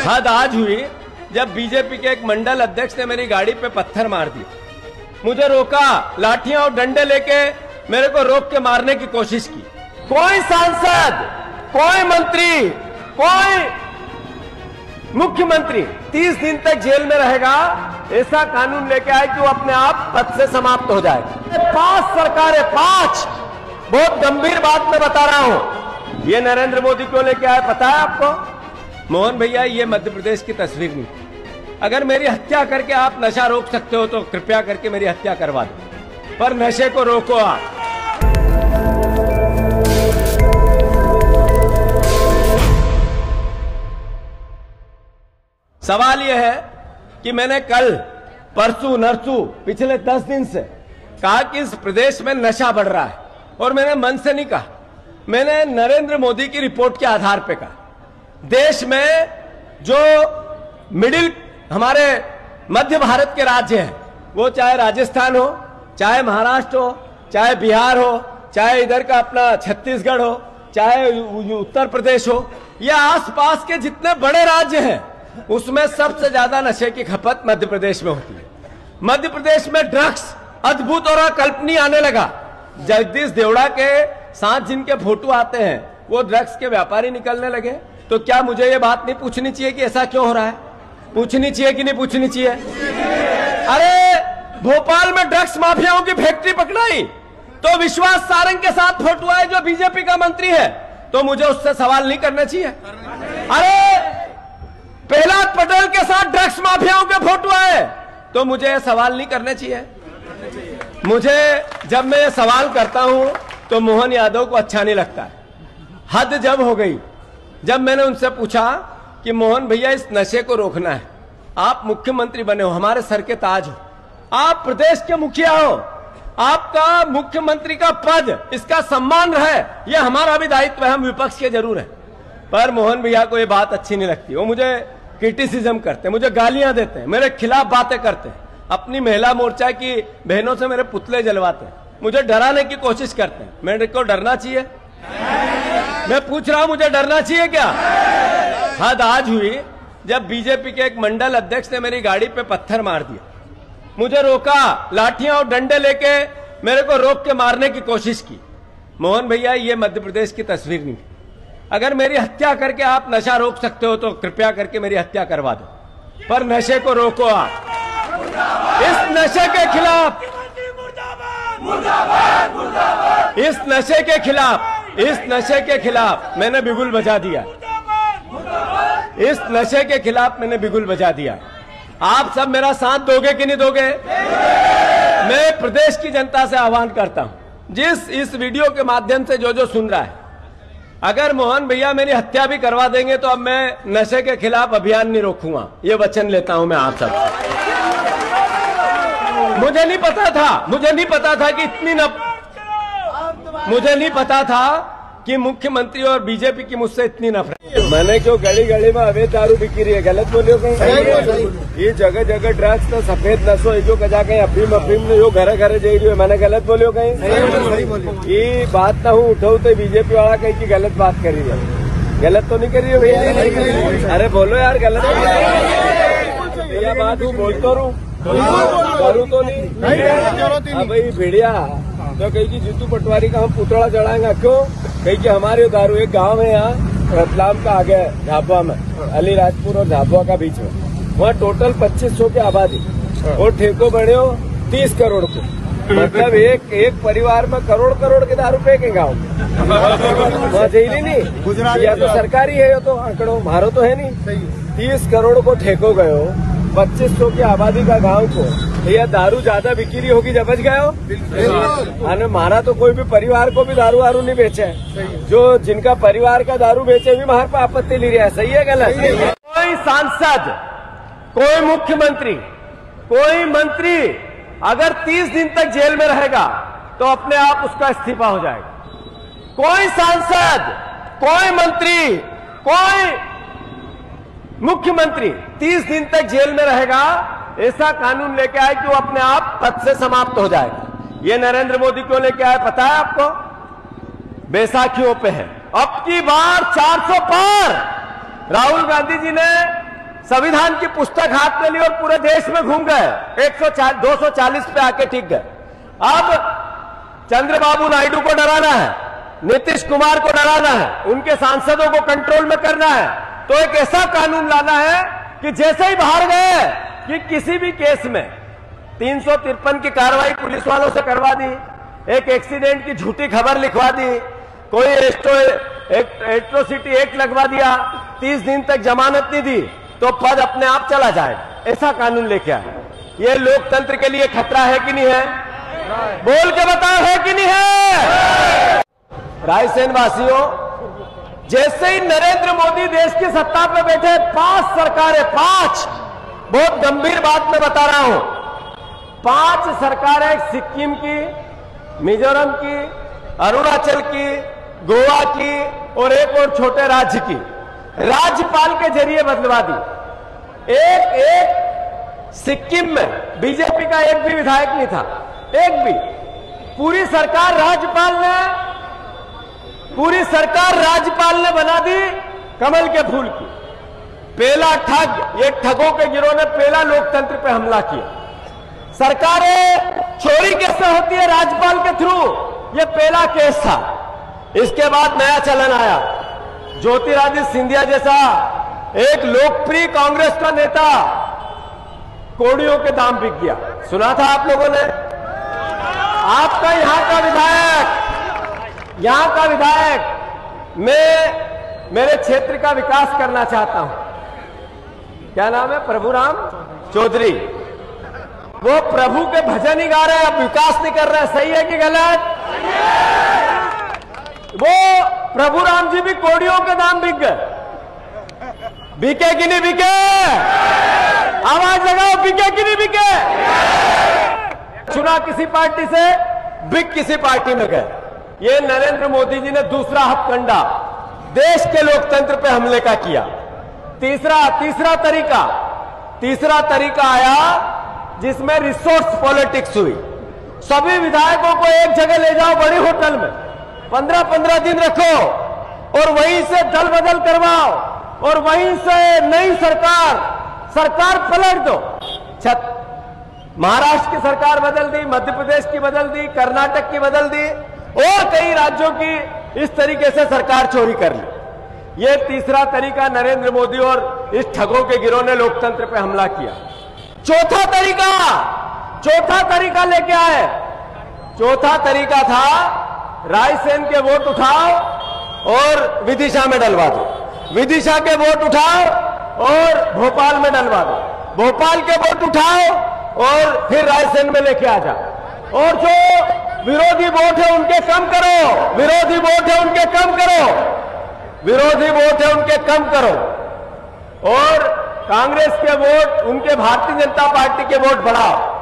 हद आज हुई जब बीजेपी के एक मंडल अध्यक्ष ने मेरी गाड़ी पे पत्थर मार दिया, मुझे रोका, लाठियां और डंडे लेके मेरे को रोक के मारने की कोशिश की। कोई सांसद, कोई मंत्री, कोई मुख्यमंत्री 30 दिन तक जेल में रहेगा, ऐसा कानून लेके आए कि वो अपने आप पद से समाप्त हो जाए। 5 सरकारें, 5, बहुत गंभीर बात मैं बता रहा हूं। ये नरेंद्र मोदी क्यों लेके आए पता है आपको? मोहन भैया, ये मध्य प्रदेश की तस्वीर नहीं। अगर मेरी हत्या करके आप नशा रोक सकते हो तो कृपया करके मेरी हत्या करवा दो, पर नशे को रोको आप। सवाल यह है कि मैंने कल, परसों, नरसों, पिछले 10 दिन से कहा कि इस प्रदेश में नशा बढ़ रहा है, और मैंने मन से नहीं कहा, मैंने नरेंद्र मोदी की रिपोर्ट के आधार पर कहा। देश में जो मिडिल, हमारे मध्य भारत के राज्य हैं, वो चाहे राजस्थान हो, चाहे महाराष्ट्र हो, चाहे बिहार हो, चाहे इधर का अपना छत्तीसगढ़ हो, चाहे उत्तर प्रदेश हो, या आसपास के जितने बड़े राज्य हैं, उसमें सबसे ज्यादा नशे की खपत मध्य प्रदेश में होती है। मध्य प्रदेश में ड्रग्स अद्भुत और अकल्पनीय आने लगा। जगदीश देवड़ा के साथ जिनके फोटो आते हैं, वो ड्रग्स के व्यापारी निकलने लगे। तो क्या मुझे ये बात नहीं पूछनी चाहिए कि ऐसा क्यों हो रहा है? पूछनी चाहिए कि नहीं पूछनी चाहिए? अरे भोपाल में ड्रग्स माफियाओं की फैक्ट्री पकड़ाई तो विश्वास सारंग के साथ फोटो आए जो बीजेपी का मंत्री है, तो मुझे उससे सवाल नहीं करना चाहिए? अरे प्रहलाद पटेल के साथ ड्रग्स माफियाओं के फोटो आए तो मुझे सवाल नहीं करने चाहिए? मुझे, जब मैं ये सवाल करता हूं तो मोहन यादव को अच्छा नहीं लगता है। हद जब हो गई, जब मैंने उनसे पूछा कि मोहन भैया, इस नशे को रोकना है, आप मुख्यमंत्री बने हो, हमारे सर के ताज हो, आप प्रदेश के मुखिया हो, आपका मुख्यमंत्री का पद, इसका सम्मान रहे, यह हमारा भी दायित्व है, हम विपक्ष के जरूर है। पर मोहन भैया को यह बात अच्छी नहीं लगती। वो मुझे क्रिटिसिज्म करते हैं, मुझे गालियां देते हैं, मेरे खिलाफ बातें करते हैं, अपनी महिला मोर्चा की बहनों से मेरे पुतले जलवाते हैं, मुझे डराने की कोशिश करते हैं। मेरे को डरना चाहिए? मैं पूछ रहा हूं, मुझे डरना चाहिए क्या? हद आज हुई जब बीजेपी के एक मंडल अध्यक्ष ने मेरी गाड़ी पे पत्थर मार दिया, मुझे रोका, लाठियां और डंडे लेके मेरे को रोक के मारने की कोशिश की। मोहन भैया, ये मध्य प्रदेश की तस्वीर नहीं। अगर मेरी हत्या करके आप नशा रोक सकते हो तो कृपया करके मेरी हत्या करवा दो, पर नशे को रोको आप। इस नशे के खिलाफ, इस नशे के खिलाफ, इस नशे के खिलाफ मैंने बिगुल बजा दिया। इस नशे के खिलाफ मैंने बिगुल बजा दिया। आप सब मेरा साथ दोगे कि नहीं दोगे? मैं प्रदेश की जनता से आह्वान करता हूं, जिस इस वीडियो के माध्यम से जो सुन रहा है, अगर मोहन भैया मेरी हत्या भी करवा देंगे तो अब मैं नशे के खिलाफ अभियान नहीं रोकूंगा। ये वचन लेता हूं मैं आप सबसे। मुझे नहीं पता था कि इतनी मुझे नहीं पता था कि मुख्यमंत्री और बीजेपी की मुझसे इतनी नफरत। मैंने क्यों गली गली में अवैध दारू बिकी रही है? गलत बोलियो कहीं? ये जगह जगह ड्रग्स तो सफेद नशो जो कजा कहीं अफीम ने यो घरे घरे जा रही है, मैंने गलत बोलियो कहीं? ये बात ना हूँ उठाऊ तो बीजेपी वाला कहीं की गलत बात करी है। गलत तो नहीं करी है भैया? अरे बोलो यार, गलत भैया बात हूँ, बोलतो रू करूँ तो नहीं भाई भेड़िया। तो कहीं की जीतू पटवारी का हम पुतला चढ़ाएंगे क्यों? कहीं की हमारे दारू, एक गांव है यहाँ रतलाम का आगे झाबुआ में, अलीराजपुर और झाबुआ का बीच में, वहाँ टोटल 2500 की आबादी और ठेको बने हो 30 करोड़ को। मतलब एक परिवार में करोड़ के दारू पे के गाँव में वहाँ जेली नहीं, या तो सरकारी है या तो आंकड़ों, मारो तो है नहीं। 30 करोड़ को ठेको गए, 2500 की आबादी का गांव को या दारू ज्यादा बिक्री होगी जब बच गए हो। मारा तो कोई भी परिवार को भी दारू वारू नहीं बेचे, जो जिनका परिवार का दारू बेचे भी हमारे पर आपत्ति ले रहा है। सही है गलत? कोई सांसद, कोई मुख्यमंत्री, कोई मंत्री अगर 30 दिन तक जेल में रहेगा तो अपने आप उसका इस्तीफा हो जाएगा। कोई सांसद, कोई मंत्री, कोई मुख्यमंत्री 30 दिन तक जेल में रहेगा, ऐसा कानून लेके आए कि वो अपने आप पद से समाप्त हो जाएगा। ये नरेंद्र मोदी क्यों लेके आए पता है आपको? बैसाखियों पे है। अब की बार 400 पार। राहुल गांधी जी ने संविधान की पुस्तक हाथ में ली और पूरे देश में घूम गए, 240 पे आके टिक गए। अब चंद्रबाबू नायडू को डराना है, नीतीश कुमार को डराना है, उनके सांसदों को कंट्रोल में करना है, तो एक ऐसा कानून लाना है कि जैसे ही बाहर गए कि किसी भी केस में 353 की कार्रवाई पुलिस वालों से करवा दी, एक एक्सीडेंट की झूठी खबर लिखवा दी, कोई एट्रोसिटी एक्ट लगवा दिया, 30 दिन तक जमानत नहीं दी, तो पद अपने आप चला जाए, ऐसा कानून लेके आए। ये लोकतंत्र के लिए खतरा है कि नहीं है? बोल के बताओ, है कि नहीं है? रायसेन वासियों, जैसे ही नरेंद्र मोदी देश की सत्ता पे बैठे, 5 सरकारें, 5, बहुत गंभीर बात मैं बता रहा हूं, 5 सरकारें, सिक्किम की, मिजोरम की, अरुणाचल की, गोवा की और एक और छोटे राज्य की राज्यपाल के जरिए बदलवा दी। एक सिक्किम में बीजेपी का एक भी विधायक नहीं था, एक भी। पूरी सरकार राज्यपाल ने बना दी कमल के फूल की। पहला ठग, ये ठगों के गिरोह ने पहला लोकतंत्र पे हमला किया। सरकारें चोरी कैसे होती है राज्यपाल के थ्रू, ये पहला केस था। इसके बाद नया चलन आया, ज्योतिरादित्य सिंधिया जैसा एक लोकप्रिय कांग्रेस का नेता कोड़ियों के दाम बिक गया, सुना था आप लोगों ने? आपका यहां का विधायक, मैं मेरे क्षेत्र का विकास करना चाहता हूं, क्या नाम है, प्रभुराम चौधरी, वो प्रभु के भजन ही गा रहे हैं, अब विकास नहीं कर रहे हैं। सही है कि गलत? वो प्रभुराम जी भी कोड़ियों के दाम बिक गए। बिके कि नहीं बिके? आवाज लगाओ, बिके कि नहीं बिके? चुना किसी पार्टी से, बिक किसी पार्टी में गए। ये नरेंद्र मोदी जी ने दूसरा हथकंडा देश के लोकतंत्र पे हमले का किया। तीसरा तरीका आया जिसमें रिसोर्स पॉलिटिक्स हुई। सभी विधायकों को एक जगह ले जाओ, बड़ी होटल में 15-15 दिन रखो और वहीं से दल बदल करवाओ और वहीं से नई सरकार पलट दो। महाराष्ट्र की सरकार बदल दी, मध्य प्रदेश की बदल दी, कर्नाटक की बदल दी और कई राज्यों की इस तरीके से सरकार चोरी कर ली। यह तीसरा तरीका नरेंद्र मोदी और इस ठगों के गिरोह ने लोकतंत्र पे हमला किया। चौथा तरीका लेके आए। चौथा तरीका था रायसेन के वोट उठाओ और विदिशा में डलवा दो, विदिशा के वोट उठाओ और भोपाल में डलवा दो, भोपाल के वोट उठाओ और फिर रायसेन में लेके आ जाओ। और जो विरोधी वोट है उनके कम करो, विरोधी वोट है उनके कम करो, विरोधी वोट है उनके कम करो और कांग्रेस के वोट, उनके भारतीय जनता पार्टी के वोट बढ़ाओ।